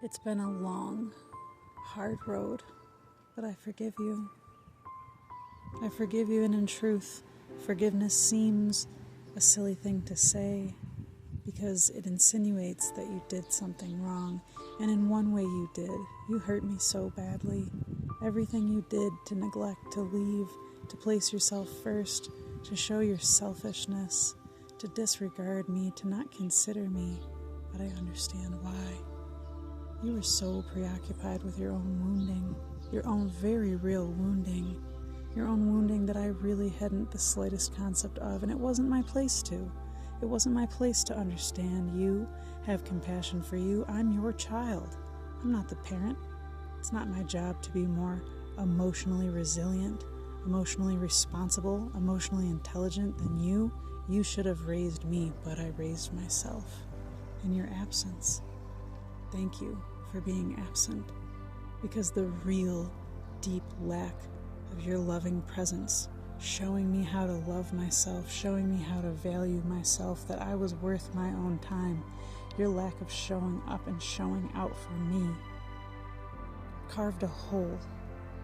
It's been a long, hard road, but I forgive you. I forgive you, and in truth, forgiveness seems a silly thing to say because it insinuates that you did something wrong, and in one way you did. You hurt me so badly. Everything you did to neglect, to leave, to place yourself first, to show your selfishness, to disregard me, to not consider me, but I understand why. You were so preoccupied with your own wounding, your own very real wounding, your own wounding that I really hadn't the slightest concept of, and it wasn't my place to. It wasn't my place to understand you, have compassion for you. I'm your child. I'm not the parent. It's not my job to be more emotionally resilient, emotionally responsible, emotionally intelligent than you. You should have raised me, but I raised myself in your absence. Thank you for being absent, because the real deep lack of your loving presence, showing me how to love myself, showing me how to value myself, that I was worth my own time, your lack of showing up and showing out for me, carved a hole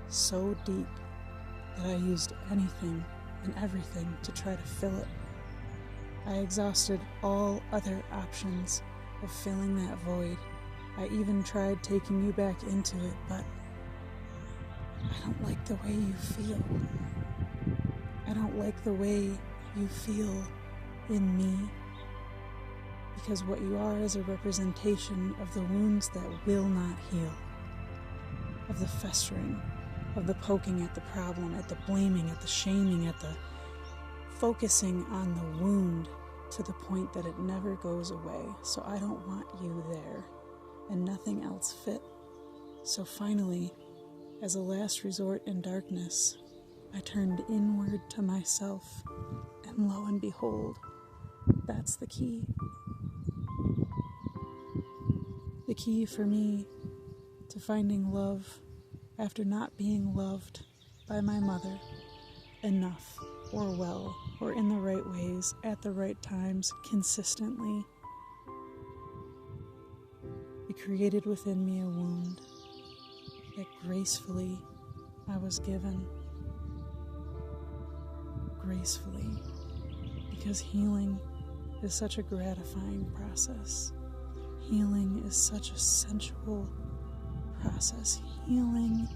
so deep that I used anything and everything to try to fill it. I exhausted all other options of filling that void. I even tried taking you back into it, but I don't like the way you feel. I don't like the way you feel in me, because what you are is a representation of the wounds that will not heal, of the festering, of the poking at the problem, at the blaming, at the shaming, at the focusing on the wound to the point that it never goes away. So I don't want you there, and nothing else fit. So finally, as a last resort in darkness, I turned inward to myself, and lo and behold, that's the key. The key for me to finding love after not being loved by my mother enough, or well, or in the right ways, at the right times, consistently. It created within me a wound that gracefully I was given. Gracefully, because healing is such a gratifying process. Healing is such a sensual process. Healing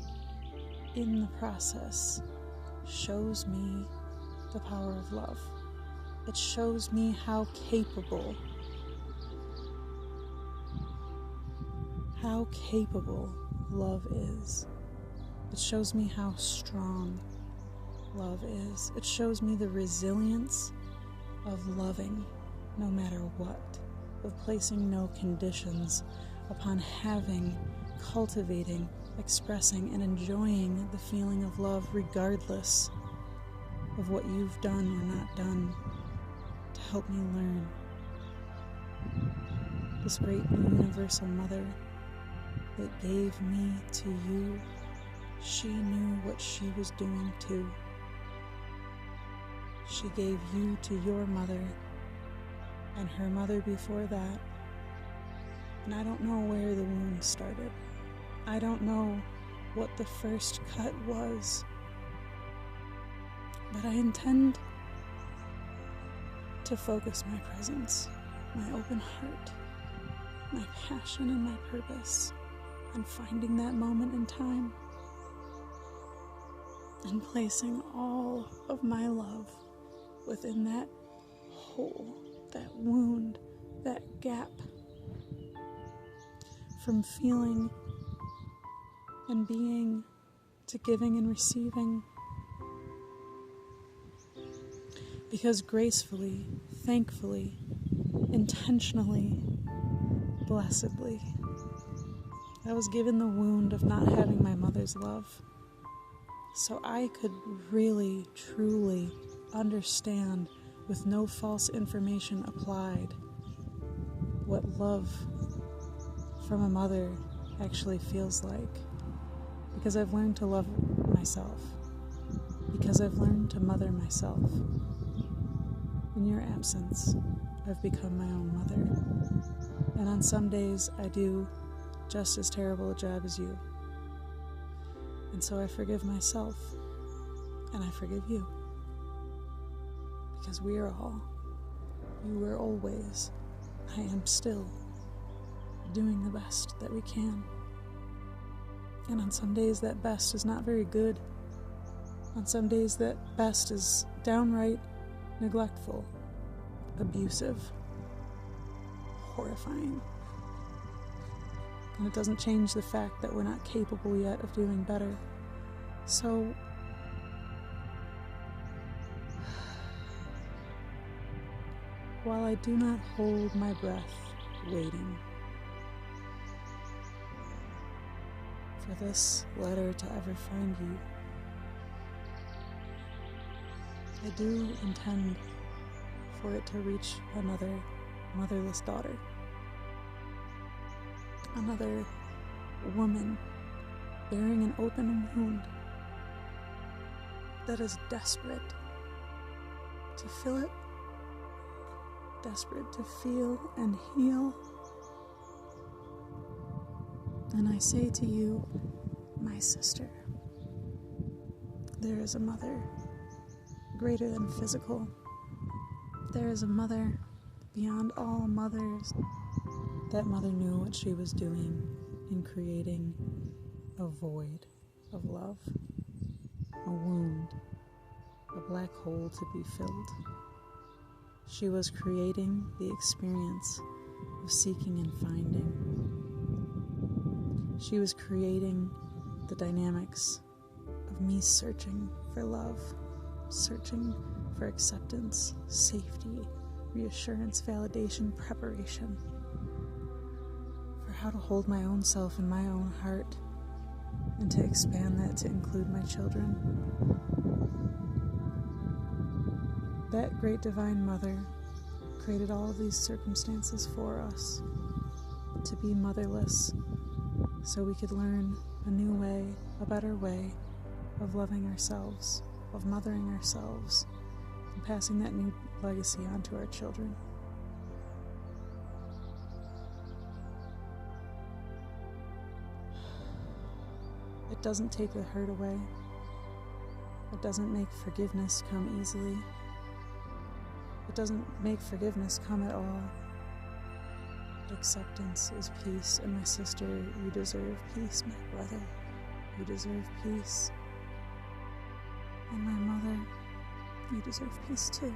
in the process shows me the power of love. It shows me how capable love is. It shows me how strong love is. It shows me the resilience of loving no matter what, of placing no conditions upon having, cultivating, expressing, and enjoying the feeling of love regardless of what you've done or not done to help me learn. This great universal mother that gave me to you, she knew what she was doing too. She gave you to your mother and her mother before that. And I don't know where the wound started. I don't know what the first cut was. But I intend to focus my presence, my open heart, my passion, and my purpose on finding that moment in time and placing all of my love within that hole, that wound, that gap, from feeling and being to giving and receiving. Because gracefully, thankfully, intentionally, blessedly, I was given the wound of not having my mother's love, so I could really, truly understand, with no false information applied, what love from a mother actually feels like. Because I've learned to love myself. Because I've learned to mother myself. In your absence, I've become my own mother. And on some days I do just as terrible a job as you. And so I forgive myself, and I forgive you. Because we are all, you were always, I am still, doing the best that we can. And on some days that best is not very good. On some days that best is downright neglectful, abusive, horrifying. And it doesn't change the fact that we're not capable yet of doing better. So, while I do not hold my breath waiting for this letter to ever find you, I do intend for it to reach another motherless daughter, another woman bearing an open wound that is desperate to fill it, desperate to feel and heal. And I say to you, my sister, there is a mother greater than physical. There is a mother beyond all mothers. That mother knew what she was doing in creating a void of love, a wound, a black hole to be filled. She was creating the experience of seeking and finding. She was creating the dynamics of me searching for love, searching for acceptance, safety, reassurance, validation, preparation for how to hold my own self in my own heart and to expand that to include my children. That great divine mother created all of these circumstances for us to be motherless so we could learn a new way, a better way of loving ourselves, of mothering ourselves, and passing that new legacy on to our children. It doesn't take the hurt away. It doesn't make forgiveness come easily. It doesn't make forgiveness come at all. But acceptance is peace, and my sister, you deserve peace, my brother. You deserve peace. And my mother, you deserve peace too.